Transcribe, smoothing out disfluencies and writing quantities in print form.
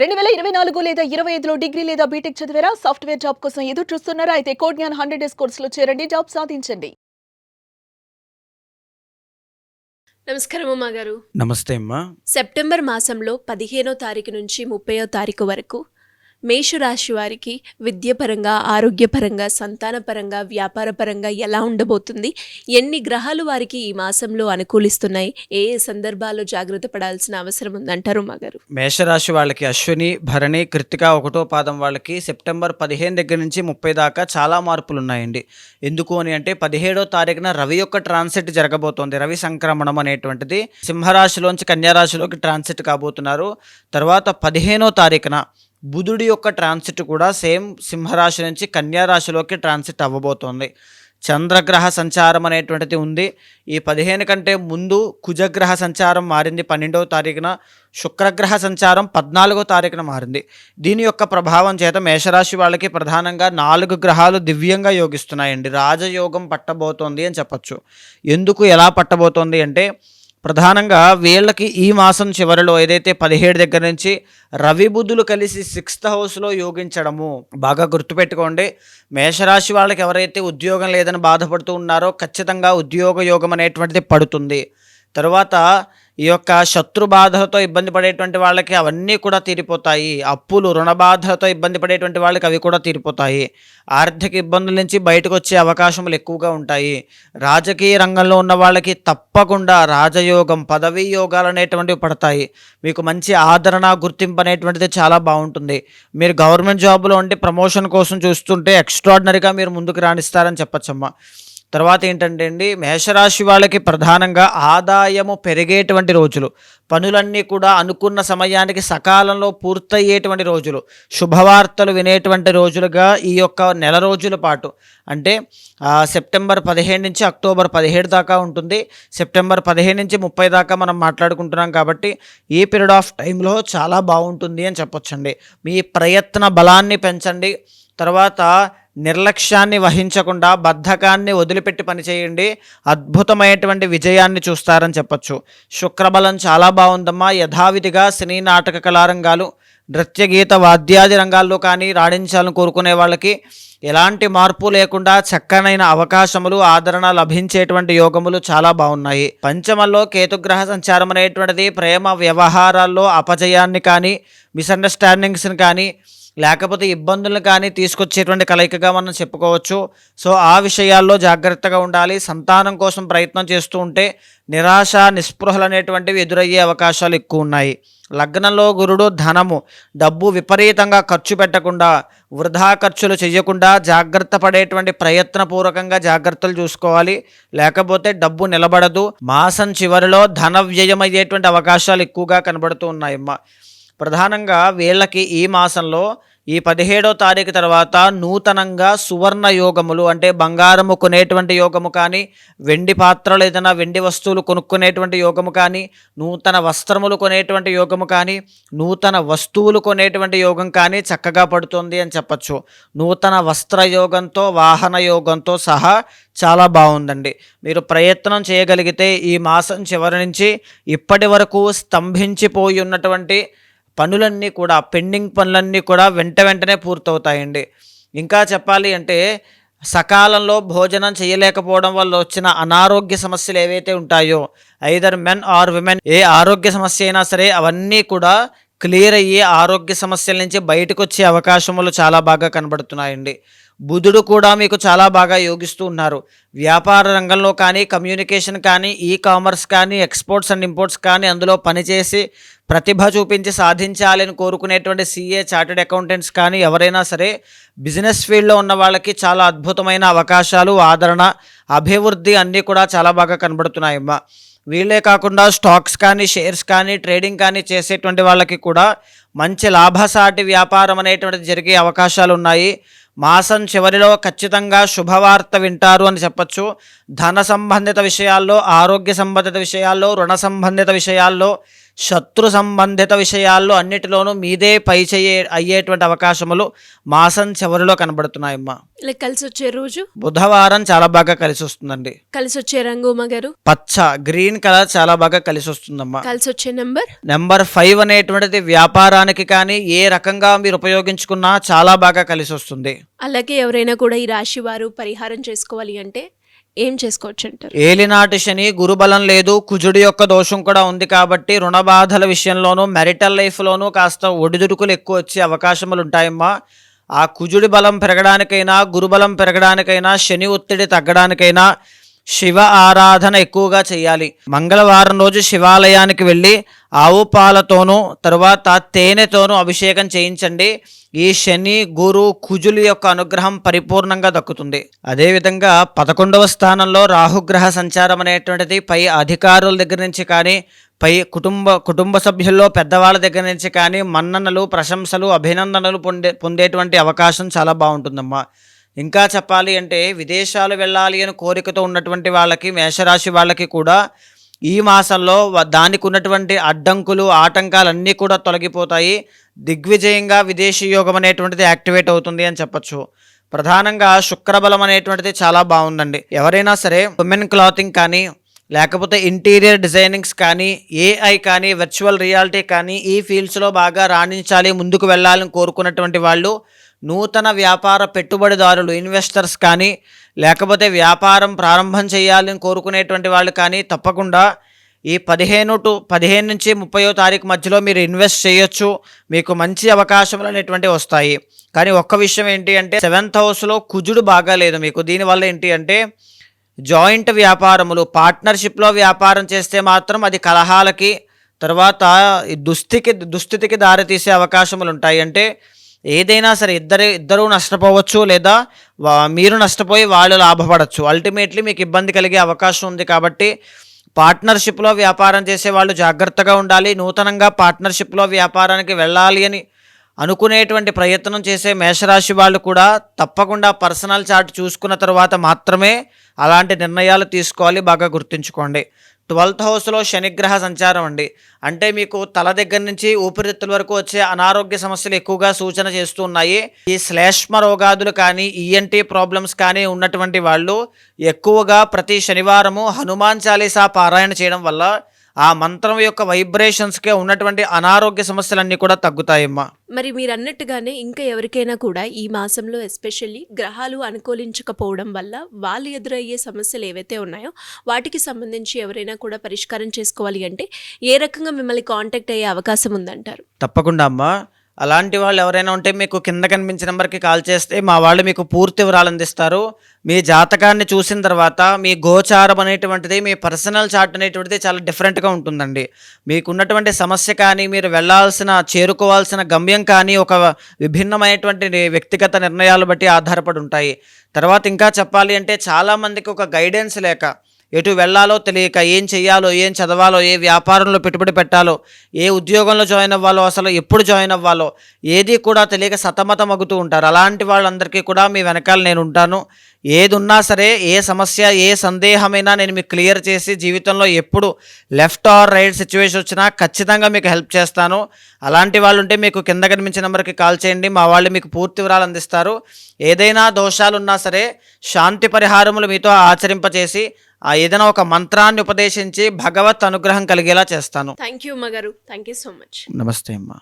2024 లేదా 25లో డిగ్రీ లేదా బీటెక్ చదివారా? సాఫ్ట్‌వేర్ జాబ్ కోసం ఎదురు చూస్తున్నారా? అయితే కోడ్ జ్ఞాన్ 100 డేస్ కోర్సులో చేరండి. జాబ్ సాధించండి. నమస్కారం అమ్మా గారు. నమస్తే అమ్మా. సెప్టెంబర్ మాసంలో 15వ తారీఖు నుంచి 30వ తారీఖు వరకు మేషరాశి వారికి విద్యపరంగా, ఆరోగ్యపరంగా, సంతానపరంగా, వ్యాపారపరంగా ఎలా ఉండబోతుంది? ఎన్ని గ్రహాలు వారికి ఈ మాసంలో అనుకూలిస్తున్నాయి? ఏ ఏ సందర్భాల్లో జాగ్రత్త పడాల్సిన అవసరం ఉందంటారు మా గారు? మేషరాశి వాళ్ళకి అశ్విని, భరణి, కృత్తిక 1వ పాదం వాళ్ళకి సెప్టెంబర్ 15 దగ్గర నుంచి 30 దాకా చాలా మార్పులు ఉన్నాయండి. ఎందుకు అని అంటే 17వ తారీఖున రవి యొక్క ట్రాన్సిట్ జరగబోతోంది. రవి సంక్రమణం అనేటువంటిది సింహరాశిలోంచి కన్యారాశిలోకి ట్రాన్సిట్ కాబోతున్నారు. తర్వాత 15వ తారీఖున బుధుడి యొక్క ట్రాన్సిట్ కూడా సేమ్ సింహరాశి నుంచి కన్యారాశిలోకి ట్రాన్సిట్ అవ్వబోతోంది. చంద్రగ్రహ సంచారం అనేటువంటిది ఉంది. ఈ 15 కంటే ముందు కుజగ్రహ సంచారం మారింది 12వ తారీఖున, శుక్రగ్రహ సంచారం 14వ తారీఖున మారింది. దీని యొక్క ప్రభావం చేత మేషరాశి వాళ్ళకి ప్రధానంగా 4 గ్రహాలు దివ్యంగా యోగిస్తున్నాయండి. రాజయోగం పట్టబోతోంది అని చెప్పచ్చు. ఎందుకు ఎలా పట్టబోతోంది అంటే ప్రధానంగా వీళ్ళకి ఈ మాసం చివరిలో ఏదైతే 17 దగ్గర నుంచి రవి బుధులు కలిసి 6th హౌస్లో యోగించడము బాగా గుర్తుపెట్టుకోండి. మేషరాశి వాళ్ళకి ఎవరైతే ఉద్యోగం లేదని బాధపడుతూ ఉన్నారో ఖచ్చితంగా ఉద్యోగ యోగం అనేటువంటిది పడుతుంది. తర్వాత ఈ యొక్క శత్రు బాధలతో ఇబ్బంది పడేటువంటి వాళ్ళకి అవన్నీ కూడా తీరిపోతాయి. అప్పులు, రుణ బాధలతో ఇబ్బంది పడేటువంటి వాళ్ళకి అవి కూడా తీరిపోతాయి. ఆర్థిక ఇబ్బందుల నుంచి బయటకు వచ్చే అవకాశములు ఎక్కువగా ఉంటాయి. రాజకీయ రంగంలో ఉన్న వాళ్ళకి తప్పకుండా రాజయోగం, పదవీ యోగాలు అనేటువంటివి పడతాయి. మీకు మంచి ఆదరణ, గుర్తింపు అనేటువంటిది చాలా బాగుంటుంది. మీరు గవర్నమెంట్ జాబ్లో ఉండి ప్రమోషన్ కోసం చూస్తుంటే ఎక్స్ట్రాడినరీగా మీరు ముందుకు రాణిస్తారని చెప్పచ్చమ్మా. తర్వాత ఏంటంటే అండి, మేషరాశి వాళ్ళకి ప్రధానంగా ఆదాయము పెరిగేటువంటి రోజులు, పనులన్నీ కూడా అనుకున్న సమయానికి సకాలంలో పూర్తయ్యేటువంటి రోజులు, శుభవార్తలు వినేటువంటి రోజులుగా ఈ యొక్క నెల రోజుల పాటు అంటే సెప్టెంబర్ 15 నుంచి అక్టోబర్ 17 దాకా ఉంటుంది. సెప్టెంబర్ 15 నుంచి 30 దాకా మనం మాట్లాడుకుంటున్నాం కాబట్టి ఈ పీరియడ్ ఆఫ్ టైంలో చాలా బాగుంటుంది అని చెప్పొచ్చండి. మీ ప్రయత్న బలాన్ని పెంచండి. తర్వాత నిర్లక్ష్యాన్ని వహించకుండా బద్ధకాన్ని వదిలిపెట్టి పనిచేయండి. అద్భుతమైనటువంటి విజయాన్ని చూస్తారని చెప్పచ్చు. శుక్రబలం చాలా బాగుందమ్మా. యథావిధిగా సినీ, నాటక కళారంగాలు, నృత్య, గీత, వాద్యాది రంగాల్లో కానీ రాణించాలని కోరుకునే వాళ్ళకి ఎలాంటి మార్పు లేకుండా చక్కనైన అవకాశములు, ఆదరణ లభించేటువంటి యోగములు చాలా బాగున్నాయి. పంచమంలో కేతుగ్రహ సంచారం అనేటువంటిది ప్రేమ వ్యవహారాల్లో అపజయాన్ని కానీ, మిస్అండర్స్టాండింగ్స్ని కానీ, లేకపోతే ఇబ్బందులను కానీ తీసుకొచ్చేటువంటి కలయికగా మనం చెప్పుకోవచ్చు. సో ఆ విషయాల్లో జాగ్రత్తగా ఉండాలి. సంతానం కోసం ప్రయత్నం చేస్తూ ఉంటే నిరాశ, నిస్పృహలు అనేటువంటివి ఎదురయ్యే అవకాశాలు ఎక్కువ ఉన్నాయి. లగ్నంలో గురుడు, ధనము, డబ్బు విపరీతంగా ఖర్చు పెట్టకుండా, వృధా ఖర్చులు చేయకుండా జాగ్రత్త పడేటువంటి ప్రయత్నపూర్వకంగా జాగ్రత్తలు చూసుకోవాలి. లేకపోతే డబ్బు నిలబడదు. మాసం చివరిలో ధన వ్యయమయ్యేటువంటి అవకాశాలు ఎక్కువగా కనబడుతూ ఉన్నాయమ్మా. ప్రధానంగా వీళ్ళకి ఈ మాసంలో ఈ 17వ తారీఖు తర్వాత నూతనంగా సువర్ణ యోగములు అంటే బంగారము కొనేటువంటి యోగము కానీ, వెండి పాత్రలు ఏదైనా వెండి వస్తువులు కొనుక్కునేటువంటి యోగము కానీ, నూతన వస్త్రములు కొనేటువంటి యోగము కానీ, నూతన వస్తువులు కొనేటువంటి యోగం కానీ చక్కగా పడుతుంది అని చెప్పచ్చు. నూతన వస్త్ర యోగంతో, వాహన యోగంతో సహా చాలా బాగుందండి. మీరు ప్రయత్నం చేయగలిగితే ఈ మాసం చివరి నుంచి ఇప్పటి వరకు స్తంభించిపోయి ఉన్నటువంటి పనులన్నీ కూడా, పెండింగ్ పనులన్నీ కూడా వెంటనే పూర్తవుతాయండి. ఇంకా చెప్పాలి అంటే సకాలంలో భోజనం చేయలేకపోవడం వల్ల వచ్చిన అనారోగ్య సమస్యలు ఏవైతే ఉంటాయో, ఐదర్ మెన్ ఆర్ విమెన్, ఏ ఆరోగ్య సమస్య అయినా సరే అవన్నీ కూడా క్లియర్ అయ్యి ఆరోగ్య సమస్యల నుంచి బయటకు వచ్చే అవకాశములు చాలా బాగా కనబడుతున్నాయండి. బుధుడు కూడా మీకు చాలా బాగా యోగిస్తూ ఉన్నారు. వ్యాపార రంగంలో కానీ, కమ్యూనికేషన్ కానీ, ఈ కామర్స్ కానీ, ఎక్స్పోర్ట్స్ అండ్ ఇంపోర్ట్స్ కానీ అందులో పనిచేసి ప్రతిభ చూపించి సాధించాలని కోరుకునేటువంటి CA, చార్టెడ్ అకౌంటెంట్స్ కానీ ఎవరైనా సరే బిజినెస్ ఫీల్డ్లో ఉన్న వాళ్ళకి చాలా అద్భుతమైన అవకాశాలు, ఆదరణ, అభివృద్ధి అన్నీ కూడా చాలా బాగా కనబడుతున్నాయమ్మా. వీళ్ళే కాకుండా స్టాక్స్ కానీ, షేర్స్ కానీ, ట్రేడింగ్ కానీ చేసేటువంటి వాళ్ళకి కూడా మంచి లాభసాటి వ్యాపారం అనేటువంటిది జరిగే అవకాశాలు ఉన్నాయి. మాసం చివరిలో ఖచ్చితంగా శుభవార్త వింటారు అని చెప్పచ్చు. ధన సంబంధిత విషయాల్లో, ఆరోగ్య సంబంధిత విషయాల్లో, రుణ సంబంధిత విషయాల్లో శత్రు సంబంధిత విషయాల్లో అన్నిటిలోనూ మీదే పై అయ్యేటువంటి అవకాశములు మాసం చివరిలో కనబడుతున్నాయమ్మా. ఇలా కలిసి వచ్చే రోజు బుధవారం చాలా బాగా కలిసి వస్తుందండి. కలిసి వచ్చే రంగు ఉమ్మగారు పచ్చ గ్రీన్ కలర్ చాలా బాగా కలిసి వస్తుందమ్మా. కలిసి వచ్చే నెంబర్ నెంబర్ 5 అనేటువంటిది వ్యాపారానికి కానీ ఏ రకంగా మీరు ఉపయోగించుకున్నా చాలా బాగా కలిసి వస్తుంది. అలాగే ఎవరైనా కూడా ఈ రాశి వారు పరిహారం చేసుకోవాలి అంటే ఏం చేసుకోవచ్చు అంటారు? ఏలినాటి శని, గురుబలం లేదు, కుజుడి యొక్క దోషం కూడా ఉంది కాబట్టి రుణ బాధల విషయంలోనూ మెరిటల్ లైఫ్లోనూ కాస్త ఒడిదుడుకులు ఎక్కువ వచ్చే అవకాశములు ఉంటాయమ్మా. ఆ కుజుడి బలం పెరగడానికైనా, గురుబలం పెరగడానికైనా, శని ఒత్తిడి తగ్గడానికైనా శివ ఆరాధన ఎక్కువగా చేయాలి. మంగళవారం రోజు శివాలయానికి వెళ్ళి ఆవు పాలతోనూ తరువాత తేనెతోనూ అభిషేకం చేయించండి. ఈ శని, గురు, కుజుల యొక్క అనుగ్రహం పరిపూర్ణంగా దక్కుతుంది. అదేవిధంగా 11వ స్థానంలో రాహుగ్రహ సంచారం అనేటువంటిది పై అధికారుల దగ్గర నుంచి కానీ, పై కుటుంబ సభ్యుల్లో పెద్దవాళ్ళ దగ్గర నుంచి కానీ మన్ననలు, ప్రశంసలు, అభినందనలు పొందేటువంటి అవకాశం చాలా బాగుంటుందమ్మా. ఇంకా చెప్పాలి అంటే విదేశాలు వెళ్ళాలి అని కోరికతో ఉన్నటువంటి వాళ్ళకి, మేషరాశి వాళ్ళకి కూడా ఈ మాసంలో దానికి ఉన్నటువంటి అడ్డంకులు, ఆటంకాలన్నీ కూడా తొలగిపోతాయి. దిగ్విజయంగా విదేశీ యోగం అనేటువంటిది యాక్టివేట్ అవుతుంది అని చెప్పచ్చు. ప్రధానంగా శుక్రబలం అనేటువంటిది చాలా బాగుందండి. ఎవరైనా సరే ఉమెన్ క్లాతింగ్ కానీ, లేకపోతే ఇంటీరియర్ డిజైనింగ్స్ కానీ, ఏఐ కానీ, వర్చువల్ రియాలిటీ కానీ ఈ ఫీల్డ్స్లో బాగా రాణించాలి, ముందుకు వెళ్ళాలని కోరుకున్నటువంటి వాళ్ళు, నూతన వ్యాపార పెట్టుబడిదారులు, ఇన్వెస్టర్స్ కానీ, లేకపోతే వ్యాపారం ప్రారంభం చేయాలని కోరుకునేటువంటి వాళ్ళు కానీ తప్పకుండా ఈ 15 నుంచి 30వ తారీఖు మధ్యలో మీరు ఇన్వెస్ట్ చేయొచ్చు. మీకు మంచి అవకాశములు అనేటువంటివి వస్తాయి. కానీ ఒక్క విషయం ఏంటి అంటే 7th హౌస్లో కుజుడు బాగా లేదు మీకు. దీనివల్ల ఏంటి అంటే జాయింట్ వ్యాపారములు, పార్ట్నర్షిప్లో వ్యాపారం చేస్తే మాత్రం అది కలహాలకి, తర్వాత దుస్థితికి దారితీసే అవకాశములు ఉంటాయి. అంటే ఏదైనా సరే ఇద్దరూ నష్టపోవచ్చు, లేదా మీరు నష్టపోయి వాళ్ళు లాభపడచ్చు. అల్టిమేట్లీ మీకు ఇబ్బంది కలిగే అవకాశం ఉంది. కాబట్టి పార్ట్నర్షిప్లో వ్యాపారం చేసే వాళ్ళు జాగ్రత్తగా ఉండాలి. నూతనంగా పార్ట్నర్షిప్లో వ్యాపారానికి వెళ్ళాలి అని అనుకునేటువంటి ప్రయత్నం చేసే మేషరాశి వాళ్ళు కూడా తప్పకుండా పర్సనల్ చార్ట్ చూసుకున్న తర్వాత మాత్రమే అలాంటి నిర్ణయాలు తీసుకోవాలి. బాగా గుర్తుంచుకోండి. 12th హౌస్లో శనిగ్రహ సంచారం అండి. అంటే మీకు తల దగ్గర నుంచి ఊపిరితిత్తుల వరకు వచ్చే అనారోగ్య సమస్యలు ఎక్కువగా సూచన చేస్తూ ఉన్నాయి. ఈ శ్లేష్మ రోగాదులు కానీ, ఈఎన్టీ ప్రాబ్లమ్స్ కానీ ఉన్నటువంటి వాళ్ళు ఎక్కువగా ప్రతి శనివారము హనుమాన్ చాలీసా పారాయణ చేయడం వల్ల ఆ మంత్రం యొక్క వైబ్రేషన్స్కే ఉన్నటువంటి అనారోగ్య సమస్యలన్నీ కూడా తగ్గుతాయమ్మా. మరి మీరు అన్నట్టుగానే ఇంకా ఎవరికైనా కూడా ఈ మాసంలో ఎస్పెషల్లీ గ్రహాలు అనుకూలించకపోవడం వల్ల వాళ్ళు ఎదురయ్యే సమస్యలు ఏవైతే ఉన్నాయో వాటికి సంబంధించి ఎవరైనా కూడా పరిష్కారం చేసుకోవాలి అంటే ఏ రకంగా మిమ్మల్ని కాంటాక్ట్ అయ్యే అవకాశం ఉందంటారు? తప్పకుండా అమ్మా. అలాంటి వాళ్ళు ఎవరైనా ఉంటే మీకు కింద కనిపించిన నెంబర్కి కాల్ చేస్తే మా వాళ్ళు మీకు పూర్తి వివరాలు అందిస్తారు. మీ జాతకాన్ని చూసిన తర్వాత మీ గోచారం అనేటువంటిది, మీ పర్సనల్ చార్ట్ అనేటువంటిది చాలా డిఫరెంట్గా ఉంటుందండి. మీకున్నటువంటి సమస్య కానీ, మీరు చేరుకోవాల్సిన గమ్యం కానీ ఒక విభిన్నమైనటువంటి వ్యక్తిగత నిర్ణయాలు బట్టి ఆధారపడి ఉంటాయి. తర్వాత ఇంకా చెప్పాలి అంటే చాలామందికి ఒక గైడెన్స్ లేక, ఎటు వెళ్ళాలో తెలియక, ఏం చెయ్యాలో, ఏం చదవాలో, ఏ వ్యాపారంలో పెట్టుబడి పెట్టాలో, ఏ ఉద్యోగంలో జాయిన్ అవ్వాలో, అసలు ఎప్పుడు జాయిన్ అవ్వాలో ఏది కూడా తెలియక సతమతమగుతూ ఉంటారు. అలాంటి వాళ్ళందరికీ కూడా మీ వెనకాల నేను ఉంటాను. ఏది ఉన్నా సరే, ఏ సమస్య, ఏ సందేహమైనా నేను మీకు క్లియర్ చేసి జీవితంలో ఎప్పుడు లెఫ్ట్ ఆర్ రైట్ సిచ్యువేషన్ వచ్చినా ఖచ్చితంగా మీకు హెల్ప్ చేస్తాను. అలాంటి వాళ్ళు ఉంటే మీకు కింద కనిపించిన నెంబర్కి కాల్ చేయండి. మా వాళ్ళు మీకు పూర్తి వివరాలు అందిస్తారు. ఏదైనా దోషాలు ఉన్నా సరే శాంతి పరిహారములు మీతో ఆచరింపచేసి ఏదైనా ఒక మంత్రాన్ని ఉపదేశించి భగవత్ అనుగ్రహం కలిగేలా చేస్తాను. థ్యాంక్ యూ అమ్మగారు. Thank you so much. నమస్తే అమ్మా.